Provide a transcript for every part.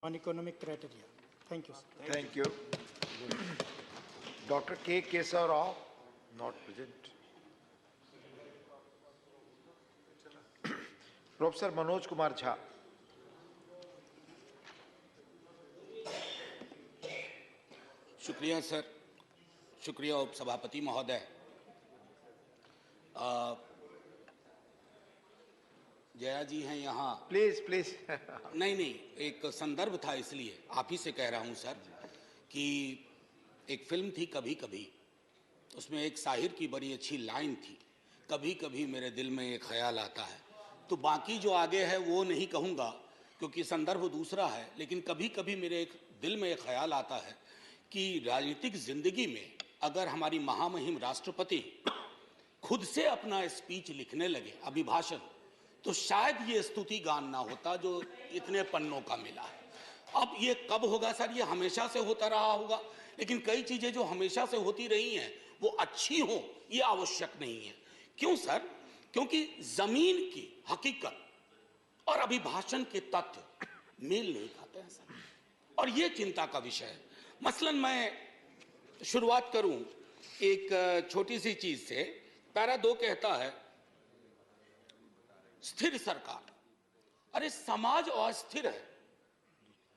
on economic criteria. Thank you, sir. Thank you. Dr. K. Kesar Rao, not present. Professor Manoj Kumar Jha. शुक्रिया sir, शुक्रिया उपसभापति महोदय। जया जी हैं यहाँ। Please please. नहीं, एक संदर्भ था इसलिए आप ही से कह रहा हूँ सर कि एक फिल्म थी कभी कभी, उसमें एक शाहिर की बड़ी अच्छी लाइन थी, कभी कभी मेरे दिल में एक ख्याल आता है। तो बाकी जो आगे है वो नहीं कहूँगा क्योंकि संदर्भ दूसरा है, लेकिन कभी कभी मेरे एक दिल में एक ख्याल आता है कि राजनीतिक जिंदगी में अगर हमारी महामहिम राष्ट्रपति खुद से अपना स्पीच लिखने लगे, अभिभाषण, तो शायद ये स्तुति गान ना होता जो इतने पन्नों का मिला है। अब ये कब होगा सर? ये हमेशा से होता रहा होगा, लेकिन कई चीजें जो हमेशा से होती रही हैं वो अच्छी हो ये आवश्यक नहीं है। क्यों सर? क्योंकि जमीन की हकीकत और अभिभाषण के तथ्य मेल नहीं खाते हैं सर, और ये चिंता का विषय है। मसलन मैं शुरुआत करूं एक छोटी सी चीज से। पैरा 2 कहता है स्थिर सरकार। अरे समाज अस्थिर है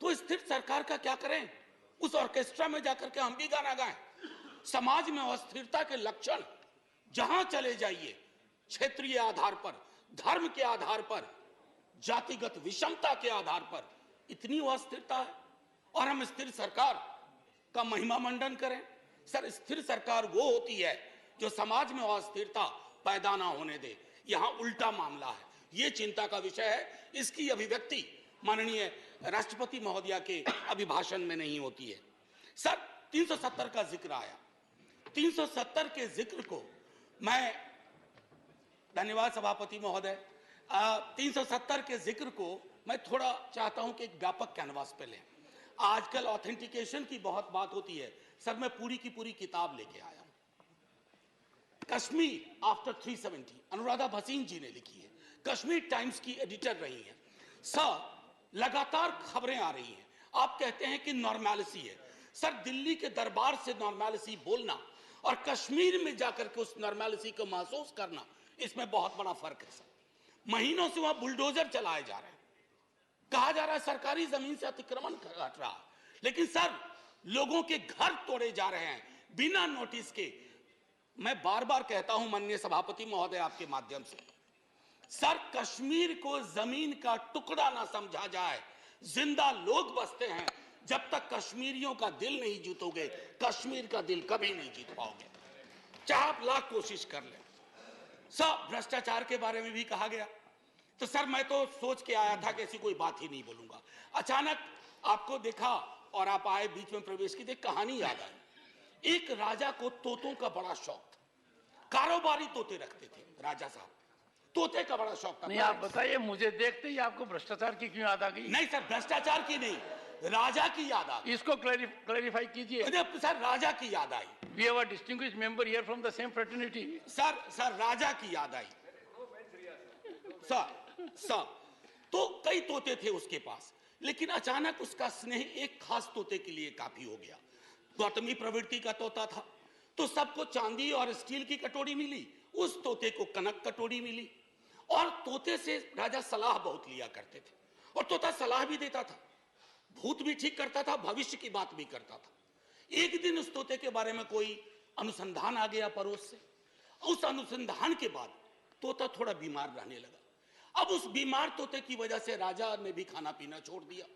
तो स्थिर सरकार का क्या करें? उस ऑर्केस्ट्रा में जाकर के हम भी गाना गाएं। समाज में अस्थिरता के लक्षण जहां चले जाइए, क्षेत्रीय आधार पर, धर्म के आधार पर, जातिगत विषमता के आधार पर इतनी अस्थिरता है और हम स्थिर सरकार का महिमा मंडन करें। सर, स्थिर सरकार वो होती है जो समाज में अस्थिरता पैदा ना होने दे। यहां उल्टा मामला है, ये चिंता का विषय है। इसकी अभिव्यक्ति माननीय राष्ट्रपति महोदया के अभिभाषण में नहीं होती है। सर, 370 का जिक्र आया। 370 के जिक्र को मैं, धन्यवाद सभापति महोदय, 370 के जिक्र को मैं थोड़ा चाहता हूं कि एक व्यापक कैनवास पे लें। आजकल ऑथेंटिकेशन की बहुत बात होती है सर, मैं पूरी की पूरी किताब लेके आया हूं, कश्मीर आफ्टर 370, अनुराधा भसीन जी ने लिखी है, कश्मीर टाइम्स की एडिटर रही हैं। सर, लगातार खबरें आ रही हैं, आप कहते हैं कि नॉर्मैलिसी है। सर, दिल्ली के दरबार से नॉर्मैलिसी बोलना और कश्मीर में जाकर के उस नॉर्मैलिसी को महसूस करना, इसमें बहुत बड़ा फर्क है सर। महीनों से वहां बुलडोजर चलाए जा रहे हैं, कहा जा रहा है सरकारी जमीन से अतिक्रमण घट रहा है, लेकिन सर लोगों के घर तोड़े जा रहे हैं बिना नोटिस के। मैं बार बार कहता हूं माननीय सभापति महोदय आपके माध्यम से, सर कश्मीर को जमीन का टुकड़ा ना समझा जाए। जिंदा लोग बसते हैं, जब तक कश्मीरियों का दिल नहीं जीतोगे, कश्मीर का दिल कभी नहीं जीत पाओगे, चाहे आप लाख कोशिश कर लें। सर, भ्रष्टाचार के बारे में भी कहा गया, तो सर मैं तो सोच के आया था कि ऐसी कोई बात ही नहीं बोलूंगा। अचानक आपको देखा और आप आए, बीच में प्रवेश की, एक कहानी याद आई। एक राजा को तोतों का बड़ा शौक था, कारोबारी तोते रखते थे राजा साहब, तोते का बड़ा शौक था। नहीं, आप बताइए, मुझे देखते ही आपको भ्रष्टाचार की क्यों याद आ गई? नहीं सर, भ्रष्टाचार की नहीं, राजा की याद आ गई। इसको क्लैरिफाई कीजिए। सर, राजा की याद आई। We have a distinguished member here from the same fraternity. Sir Raja की याद आई। सर तो कई तोते थे उसके पास, लेकिन अचानक उसका स्नेह एक खास तोते के लिए काफी हो गया। गौतमी प्रवृत्ति का तोता था, तो सबको चांदी और स्टील की कटोरी मिली, उस तोते को कनक कटोरी मिली। और तोते से राजा सलाह बहुत लिया करते थे, और तोता सलाह भी देता था, भूत भी ठीक करता था, भविष्य की बात भी करता था। एक दिन उस तोते के बारे में कोई अनुसंधान आ गया पड़ोस से। उस अनुसंधान के बाद तोता थोड़ा बीमार रहने लगा। अब उस बीमार तोते की वजह से राजा ने भी खाना पीना छोड़ दिया,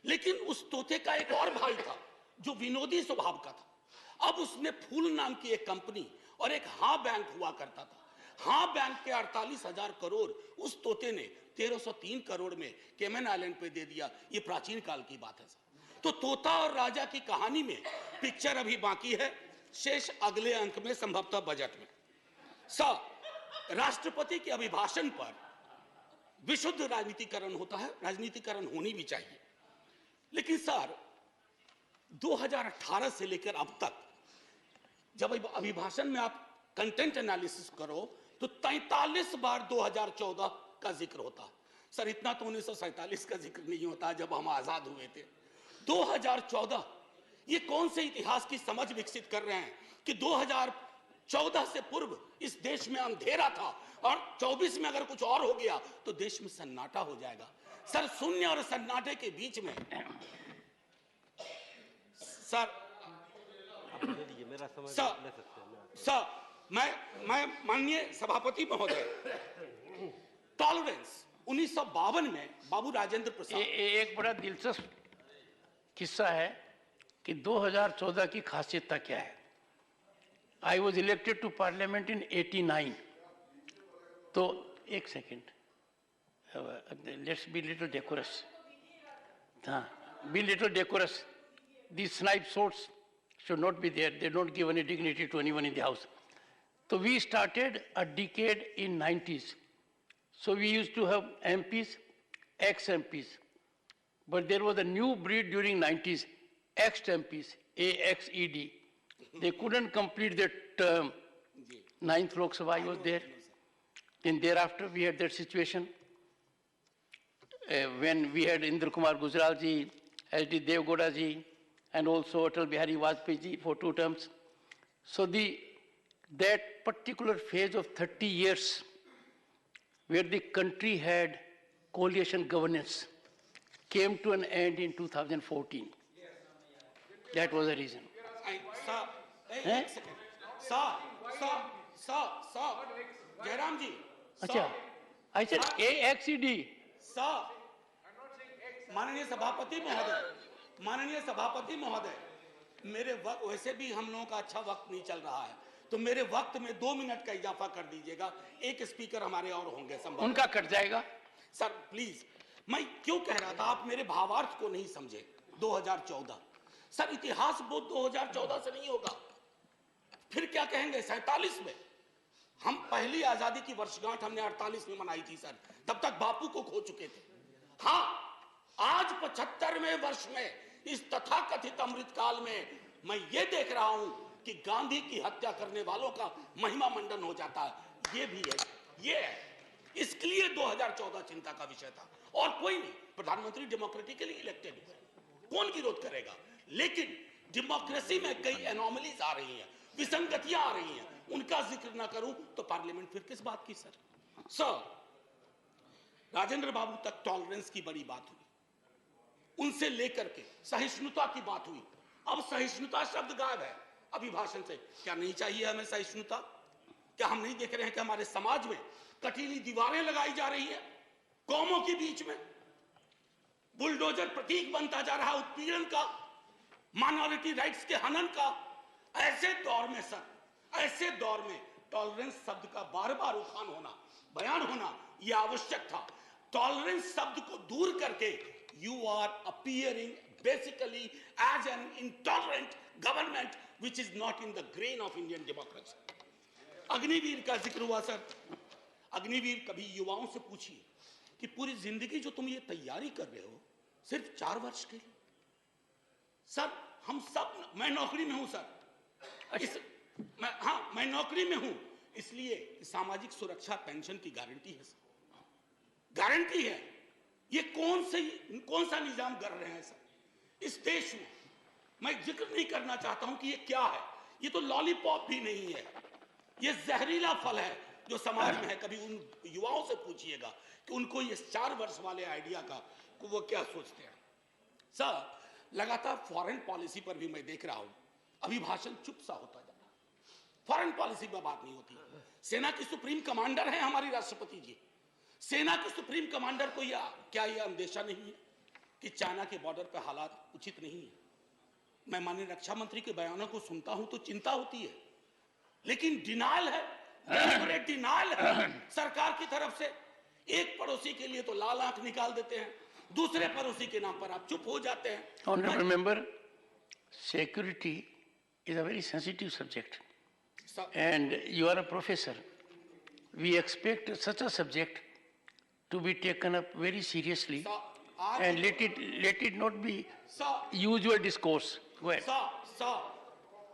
लेकिन उस तोते का एक और भाई था जो विनोदी स्वभाव का था। अब उसने फूल नाम की एक कंपनी और एक हाँ बैंक हुआ करता था, हाँ बैंक के 48,000 करोड़ उस तोते ने 1303 करोड़ में केमन आइलैंड पे दे दिया। ये प्राचीन काल की बात है सर। तो तोता और राजा की कहानी में पिक्चर अभी बाकी है, शेष अगले अंक में, संभवतः बजट में। सर, राष्ट्रपति के अभिभाषण पर विशुद्ध राजनीतिकरण होता है, राजनीतिकरण होनी भी चाहिए, लेकिन सर 2018 से लेकर अब तक जब अभिभाषण में आप कंटेंट एनालिसिस करो तो 43 बार 2014 का जिक्र होता है। सर इतना तो 1947 का जिक्र नहीं होता जब हम आजाद हुए थे। 2014, ये कौन से इतिहास की समझ विकसित कर रहे हैं कि 2014 से पूर्व इस देश में अंधेरा था और 24 में अगर कुछ और हो गया तो देश में सन्नाटा हो जाएगा। सर शून्य और सन्नाटे के बीच में सर मैं माननीय सभापति महोदय, टॉलरेंस 1952 में बाबू राजेंद्र प्रसाद एक बड़ा दिलचस्प किस्सा है कि 2014 की खासियत क्या है। I was elected to parliament in 89। तो एक second, let's be little decorous. हाँ, be little decorous. These snipe swords should not be there. They don't give any dignity to anyone in the house. So we started a decade in 90s. So we used to have MPs, ex-MPs. But there was a new breed during 90s, ex-MPs, AXED. They couldn't complete their term. 9th Lok Sabha was there. Then thereafter we had that situation when we had Indra Kumar Gujral ji, S.D. Devgowda ji, and also Atal Bihari Vajpayee ji for 2 terms. So that particular phase of 30 years where the country had coalition governance came to an end in 2014. That was the reason. Sir, sir, Jairam ji. Achha, I said AXED. Sir, माननीय सभापति महोदय, मेरे वक्त वैसे भी हम लोगों का अच्छा वक्त नहीं चल रहा है, तो मेरे वक्त में 2 मिनट का इजाफा कर दीजिएगा। एक स्पीकर हमारे और होंगे संभव, उनका कट जाएगा। सर प्लीज, मैं क्यों कह रहा था आप मेरे भावार्थ को नहीं समझे। 2014 सर, इतिहास बोध 2014 से नहीं होगा, फिर क्या कहेंगे 47 में। हम पहली आजादी की वर्षगांठ हमने 48 में मनाई थी सर, तब तक बापू को खो चुके थे। हाँ, आज 75वें वर्ष में इस तथाकथित अमृत काल में मैं ये देख रहा हूं कि गांधी की हत्या करने वालों का महिमा मंडन हो जाता है। ये भी है, ये है, इसके लिए 2014 चिंता का विषय था और कोई नहीं। प्रधानमंत्री डेमोक्रेटिकली इलेक्टेड हुए, कौन विरोध करेगा। लेकिन डेमोक्रेसी में कई एनोमलीज आ रही हैं, विसंगतियां आ रही हैं, उनका जिक्र ना करूं तो पार्लियामेंट फिर किस बात की। सर राजेंद्र बाबू तक टॉलरेंस की बड़ी बात हुई, उनसे लेकर के सहिष्णुता की बात हुई। अब सहिष्णुता शब्द गायब है अभिभाषण से। क्या नहीं चाहिए हमें सहिष्णुता? क्या हम नहीं देख रहे हैं कि हमारे समाज में कटीली दीवारें लगाई जा रही है, कौमों के बीच में बुलडोजर प्रतीक बनता जा रहा उत्पीड़न का, माइनॉरिटी राइट्स के हनन का। ऐसे दौर में सर, ऐसे दौर में टॉलरेंस शब्द का बार बार उठान होना, बयान होना यह आवश्यक था। टॉलरेंस शब्द को दूर करके you are appearing basically as an intolerant government which is not in the grain of Indian democracy. Agniveer का जिक्र हुआ सर। अग्निवीर, कभी युवाओं से पूछिए कि पूरी जिंदगी जो तुम ये तैयारी कर रहे हो सिर्फ 4 वर्ष के लिए। सर हम सब, मैं नौकरी में हूं सर, मैं नौकरी में हूं, इसलिए सामाजिक सुरक्षा पेंशन की गारंटी है सर, गारंटी है। ये कौन सा निजाम कर रहे हैं सर इस देश में। मैं जिक्र नहीं करना चाहता हूं कि ये क्या है, ये तो लॉलीपॉप भी नहीं है, ये जहरीला फल है जो समाज में है। कभी उन युवाओं से पूछिएगा कि उनको ये 4 वर्ष वाले आइडिया का वो क्या सोचते हैं। सर लगातार फॉरेन पॉलिसी पर भी मैं देख रहा हूं अभिभाषण चुप सा होता जा रहा है। फॉरेन पॉलिसी पर बात नहीं होती। सेना की सुप्रीम कमांडर है हमारी राष्ट्रपति जी। सेना के सुप्रीम कमांडर को क्या यह अंदेशा नहीं है कि चाइना के बॉर्डर पर हालात उचित नहीं है। मैं माननीय रक्षा मंत्री के बयानों को सुनता हूं तो चिंता होती है, लेकिन डिनायल है, डेलिबरेट डिनायल है सरकार की तरफ से। एक पड़ोसी के लिए तो लाल आंख निकाल देते हैं, दूसरे पड़ोसी के नाम पर आप चुप हो जाते हैं। Honorable member, security is a very sensitive subject, and you are a professor. We expect such a subject to be taken up very seriously, and let it not be usual discourse. Go ahead. Sir,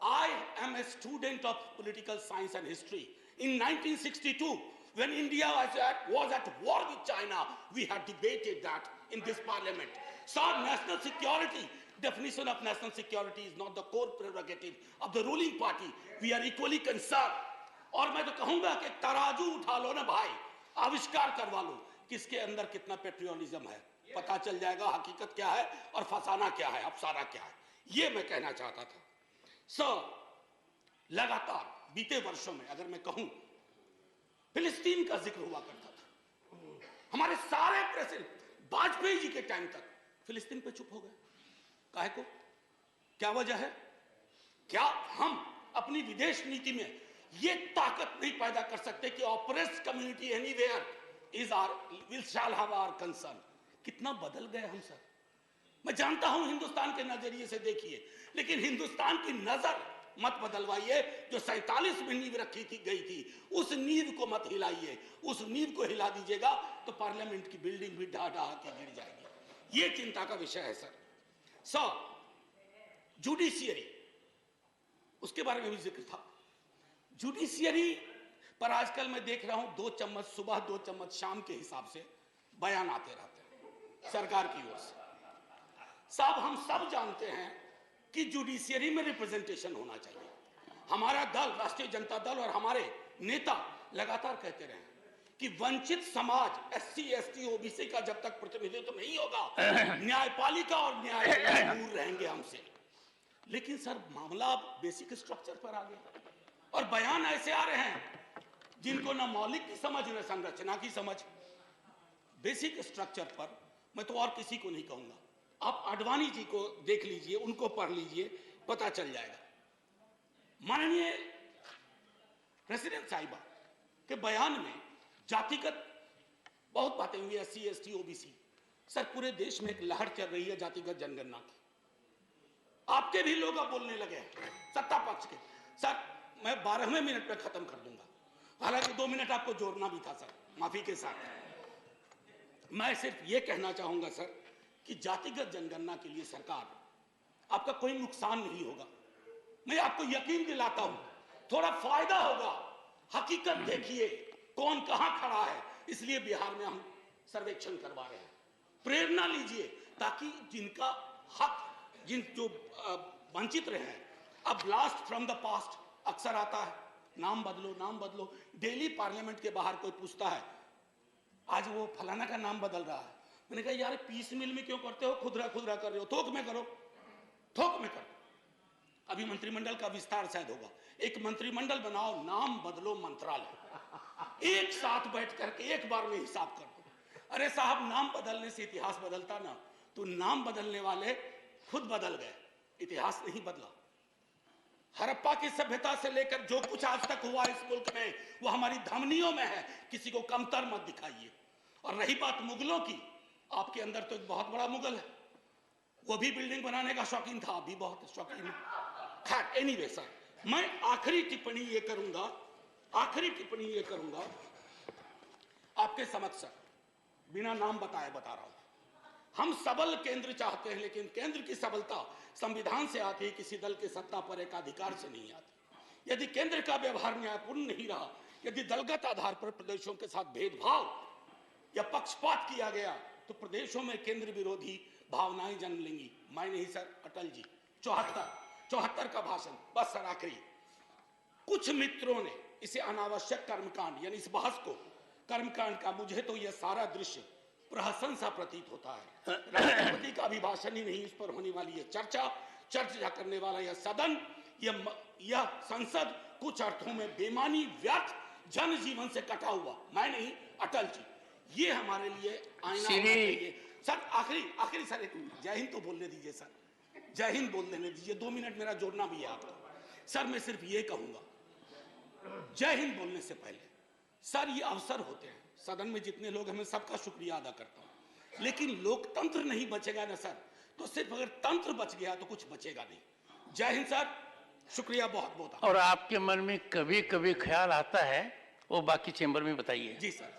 I am a student of political science and history. In 1962, When India was at war with China, we had debated that in this parliament. So national security, definition of national security is not the core prerogative of the ruling party. We are equally concerned. और मैं तो कहूंगा कि तराजू उठा लो ना भाई, आविष्कार करवा लो किसके अंदर कितना पेट्रियोटिज्म है, पता चल जाएगा हकीकत क्या है और फसाना क्या है, अफसाना क्या है। ये मैं कहना चाहता था। लगातार बीते वर्षों में अगर मैं कहूं, फिलिस्तीन का जिक्र हुआ करता था। हमारे सारे प्रेसिडेंट, वाजपेयी जी के टाइम तक फिलिस्तीन पे चुप हो गए। काहे को? क्या वजह है? क्या हम अपनी विदेश नीति में ये ताकत नहीं पैदा कर सकते कि ऑपरेस्ट community anywhere is or will shall have our concern? कितना बदल गए हम सर। मैं जानता हूं हिंदुस्तान के नजरिए से देखिए, लेकिन हिंदुस्तान की नजर मत बदलवाइए। जो 47 में नींव रखी थी गई थी, उस नींव को मत हिलाइए। उस नींव को हिला दीजिएगा तो पार्लियामेंट की बिल्डिंग भी ढा ढा के गिर जाएगी। ये चिंता का विषय है सर। जुडिशियरी, उसके बारे में भी जिक्र था। जुडिशियरी पर आजकल मैं देख रहा हूं 2 चम्मच सुबह 2 चम्मच शाम के हिसाब से बयान आते रहते हैं सरकार की ओर से। साहब हम सब जानते हैं कि जुडिशियरी में रिप्रेजेंटेशन होना चाहिए। हमारा दल, राष्ट्रीय जनता दल और हमारे नेता लगातार कहते रहे कि वंचित समाज SC ST OBC का जब तक प्रतिनिधित्व नहीं होगा, न्यायपालिका और न्यायालय दूर रहेंगे हमसे। लेकिन सर मामला अब बेसिक स्ट्रक्चर पर आ गया और बयान ऐसे आ रहे हैं जिनको न मौलिक की समझ न संरचना की समझ। बेसिक स्ट्रक्चर पर मैं तो और किसी को नहीं कहूंगा, आप आडवाणी जी को देख लीजिए, उनको पढ़ लीजिए, पता चल जाएगा। माननीय प्रेसिडेंट साहिबा के बयान में जातिगत बहुत बातें हुई, SC ST OBC। सर पूरे देश में एक लहर चल रही है जातिगत जनगणना की। आपके भी लोग अब बोलने लगे हैं, सत्ता पक्ष के। सर मैं 12वें मिनट पे खत्म कर दूंगा, हालांकि 2 मिनट आपको जोड़ना भी था सर, माफी के साथ। मैं सिर्फ ये कहना चाहूंगा सर कि जातिगत जनगणना के लिए सरकार, आपका कोई नुकसान नहीं होगा। मैं आपको यकीन दिलाता हूं, थोड़ा फायदा होगा। हकीकत देखिए कौन कहां खड़ा है, इसलिए बिहार में हम सर्वेक्षण करवा रहे हैं। प्रेरणा लीजिए ताकि जिनका हक, जो वंचित रहे हैं। अब ब्लास्ट फ्रॉम द पास्ट अक्सर आता है, नाम बदलो नाम बदलो। डेली पार्लियामेंट के बाहर कोई पूछता है आज वो फलाना का नाम बदल रहा है। मैंने कहा यार पीस मिल में क्यों करते हो, खुदरा खुदरा कर रहे हो, थोक में करो, थोक में करो। अभी मंत्रिमंडल का विस्तार शायद होगा, एक मंत्रिमंडल बनाओ, नाम बदलो मंत्रालय, एक साथ बैठ करके एक बार में हिसाब कर दो। अरे साहब नाम बदलने से इतिहास बदलता ना, तो नाम बदलने वाले खुद बदल गए, इतिहास नहीं बदला। हड़प्पा की सभ्यता से लेकर जो कुछ आज तक हुआ इस मुल्क में, वो हमारी धमनियों में है, किसी को कमतर मत दिखाइए। और रही बात मुगलों की, आपके अंदर तो एक बहुत बड़ा मुगल है, वो भी बिल्डिंग बनाने का शौकीन था, अभी बहुत शौकीन है। खैर एनीवे सर, मैं आखिरी टिप्पणी ये करूंगा आपके समक्ष सर, बिना नाम बताए बता रहा हूं। हम सबल केंद्र चाहते हैं, लेकिन केंद्र की सबलता संविधान से आती है, किसी दल के सत्ता पर एक अधिकार से नहीं आती। यदि केंद्र का व्यवहार न्यायपूर्ण नहीं रहा, यदि दलगत आधार पर प्रदेशों के साथ भेदभाव या पक्षपात किया गया, तो प्रदेशों में केंद्र विरोधी भावनाएं जन्म लेंगी। मैं नहीं सर, अटल जी 74 का भाषण। बस सर आखिरी, कुछ मित्रों ने इसे अनावश्यक कर्मकांड, यानी इस बहस को कर्मकांड का, मुझे तो यह सारा दृश्य प्रहसन सा प्रतीत होता है। राष्ट्रपति का अभिभाषण ही नहीं, इस पर होने वाली यह चर्चा करने वाला यह सदन, यह संसद कुछ अर्थों में बेमानी, व्यर्थ, जन जीवन से कटा हुआ। मैं नहीं, अटल जी, ये हमारे लिए आईना होना चाहिए। सर आखिरी सर, एक जय हिंद तो बोलने दीजिए सर, जय हिंद बोल देने दीजिए, 2 मिनट मेरा जोड़ना भी है आपको। सर मैं सिर्फ ये कहूंगा, जय हिंद बोलने से पहले सर ये अवसर होते हैं, सदन में जितने लोग हैं मैं सबका शुक्रिया अदा करता हूं, लेकिन लोकतंत्र नहीं बचेगा ना सर, तो सिर्फ अगर तंत्र बच गया तो कुछ बचेगा नहीं। जय हिंद सर, शुक्रिया बहुत बहुत। और आपके मन में कभी कभी ख्याल आता है, वो बाकी चेंबर में बताइए। जी सर।